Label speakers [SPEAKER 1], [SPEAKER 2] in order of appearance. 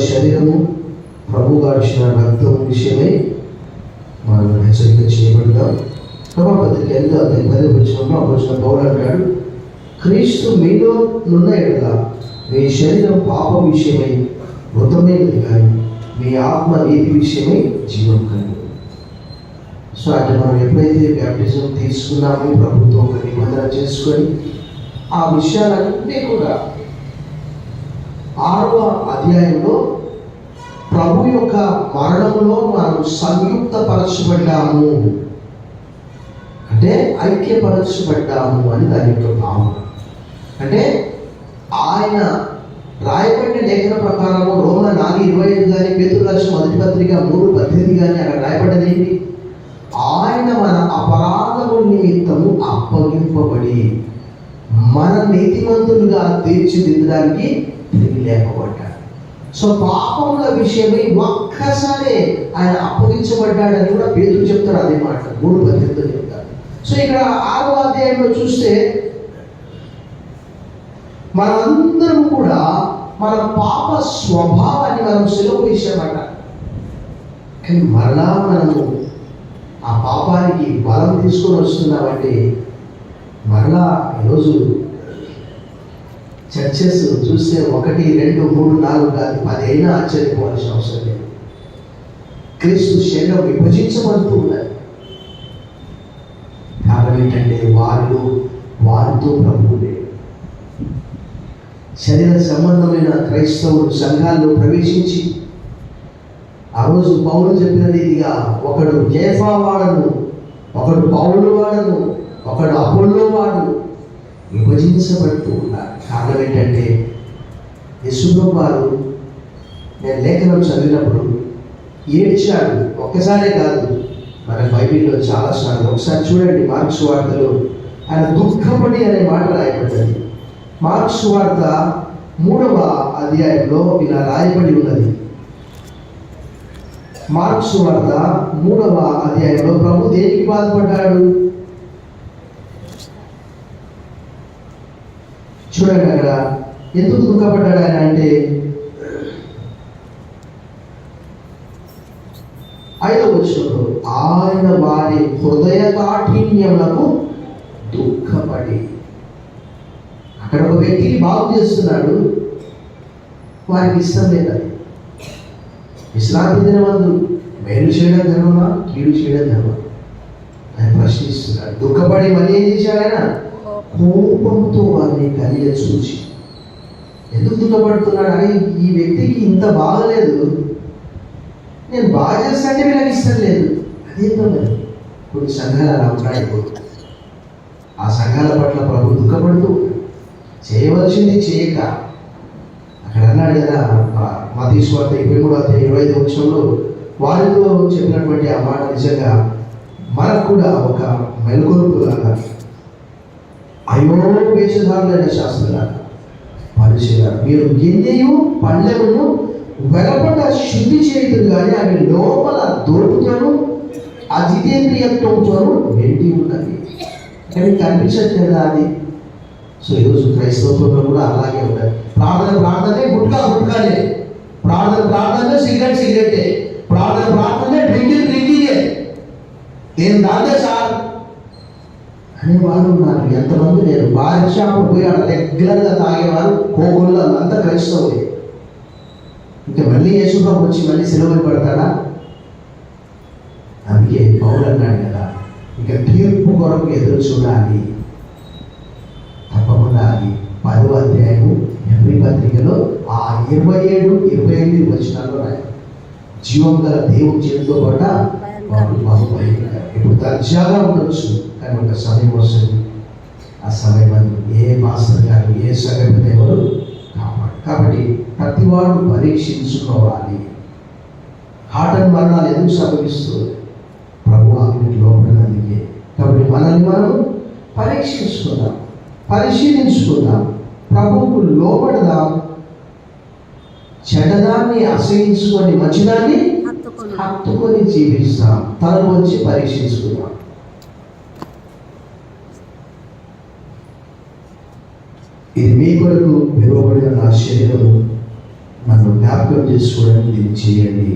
[SPEAKER 1] శరీరము, ప్రభు గార్చిన రక్తం విషయమై మనం హెచ్చరిక చేయబడతాం. రోమాపత్రిక 8:10 అపోస్తలుడైన పౌలు అంటాడు, క్రీస్తు మీలో నున్న ఎడల మీ శరీరం పాపం విషయమై మృతమైనది కానీ మీ ఆత్మ నీతి విషయమై జీవం కలిగి. సో అంటే మనం ఎప్పుడైతే బ్యాప్టిజం తీసుకున్నామో ప్రభుత్వం ఒక నిబంధన చేసుకొని ఆ విషయాలన్నీ కూడా 6వ అధ్యాయంలో ప్రభు యొక్క మరణంలో మనం సంయుక్తపరచబడ్డాము, అంటే ఐక్యపరచబడ్డాము అని దాని యొక్క భావన. అంటే ఆయన రాయబడిన లేఖన ప్రకారము రోమా 4:25 కానీ పేతురు రాసిన మొదటి పత్రిక 3:18 కానీ అక్కడ రాయబడ్డది ఏంటి? ఆయన మన అపరాధము నిమిత్తము అప్పగింపబడి మన నీతిమంతులుగా తీర్చిదిద్దడానికి తిరిగి లేపబడ్డాడు. సో పాపముల విషయమై ఒక్కసారి ఆయన అప్పగించబడ్డాడని కూడా పేతురు చెప్తారు. అదే మాట 3:18 చెప్తారు. సో ఇక్కడ 6వ అధ్యాయంలో చూస్తే మనందరం కూడా మన పాప స్వభావాన్ని మనం సిలువ వేసామట. కానీ మరలా మనము ఆ పాపానికి బలం తీసుకొని వస్తున్నామంటే మరలా ఈరోజు చర్చెస్ చూస్తే 1, 2, 3, 4 కాదు 10 అయినా ఆశ్చర్యపోవాల్సిన అవసరం లేదు. క్రీస్తు శరీరం విభజించబడుతూ ఉన్నది. కారణం ఏంటంటే వారితో ప్రభువు లేడు. శరీర సంబంధమైన క్రైస్తవులు సంఘాల్లో ప్రవేశించి ఆ రోజు పౌలు చెప్పిన రీతిగా ఒకడు కేఫా వాడను, ఒకడు పౌలు వాడను, ఒకడు అపోల్లో వాడు విభజించబడుతూ ఉన్నారు. కారణం ఏంటంటే యేసుప్రభువు వారు నేను లేఖనం చదివినప్పుడు ఏడ్చాడు. ఒక్కసారే కాదు, మన బైబిల్లో చాలాసార్లు. ఒకసారి చూడండి, మార్క్స్ వార్తలో ఆయన దుఃఖపడి అనే మాట రాయబడ్డది. మార్క్స్ వార్త 3వ అధ్యాయంలో ఇలా రాయబడి ఉన్నది. మార్క్స్ వార్త 3వ అధ్యాయంలో ప్రభు దేనికి బాధపడ్డాడు చూడండి. అక్కడ ఎందుకు దుఃఖపడ్డాడు ఆయన అంటే 5వ వచనంలో ఆయన వారి హృదయ కాఠిన్యములకు దుఃఖపడి. అక్కడ ఒక వ్యక్తిని బాగు చేస్తున్నాడు, వారికి ఇష్టం లేదు. విశ్రాంతి దినమందు మేలు చేయడం ధర్మమా, కీడు చేయడం ధర్మమా ఆయన ప్రశ్నిస్తున్నాడు. దుఃఖపడి మళ్ళీ ఏం చేశాడు ఆయన? కోపంతో వారిని కలియ చూచి. ఎందుకు దుఃఖపడుతున్నాడు? అని ఈ వ్యక్తికి ఇంత బాగలేదు, నేను బాగా చేస్తాంటే వీళ్ళకి ఇష్టం లేదు. అదేంటో లేదు. కొన్ని సంఘాలు అలా ఉంటాయి. ఆ సంఘాల పట్ల ప్రభు దుఃఖపడుతూ చేయవలసింది చేయక, అక్కడ అన్నాడు కదా మత్తయి సువార్త 23:25 వచనంలో వారితో చెప్పినటువంటి ఆ మాట నిజంగా మనకు కూడా ఒక మెలకొలుపులాగా. అయ్యో వేషధారులైన శాస్త్రులారా, పరిచయాలు, మీరు గిన్నెయు పళ్ళెమును వెలపట శుద్ధి చేయదు కానీ అవి లోపల దోపుతోను అజితేంద్రియత్వంతోను నిండి ఉన్నది. కానీ కనిపించట్లేదు అది. సో ఈరోజు క్రైస్తవంలో కూడా అలాగే ఉంటాయి. ప్రార్థనే గుట్కాలే, ప్రార్థన సిగరెటే, ప్రార్థన డ్రింకింగే, ఏం దాందే సార్ అనేవారు ఉన్నారు. ఎంతమంది లేరు. బార్ షాప్ పోయి అక్కడ రెగ్యులర్గా తాగేవారు కోగుళ్ళు అంతా క్రైస్తవులే. ఇంకా మళ్ళీ యేసుప్రభు వచ్చి మళ్ళీ సిలువలు పడతాడా? అందుకే పౌలు అన్నాడు కదా, ఇంకా తీర్పు కొరకు ఎదురు చూడాలి. తప్పకుండా అది 10వ అధ్యాయము హెబ్రీ పత్రికలో ఆ 27, 28 వచనాల్లో రాయాలి. జీవం గల దేవుని చేతితో పడ్డ వారు బహుభయంకరం. ఇప్పుడు దర్జాగా ఉండొచ్చు, కానీ ఒక సమయం వస్తుంది. ఆ సమయం అది ఏ మాస్టర్ గారు, ఏ సగటు ఎవరు కాపాడు. కాబట్టి ప్రతి వారు పరీక్షించుకోవాలి. హార్ట్ మరణాలు ఎందుకు సంభవిస్తుంది? ప్రభు ఆజ్ఞకి లోపడినందుకే. కాబట్టి మనల్ని మనం పరీక్షించుకుందాం, పరిశీలించుకుందాం, ప్రభువుకు లోపడదాం. చెడ్డదాన్ని అసహించుకొని మంచిదాన్ని హత్తుకొని జీవిస్తాం. తనకు వచ్చి పరీక్షించుకుందాం. ఇది మీ కొరకు పిలువబడిన నా శరీరము, నన్ను జ్ఞాపకం చేసుకోవడానికి దీన్ని చేయండి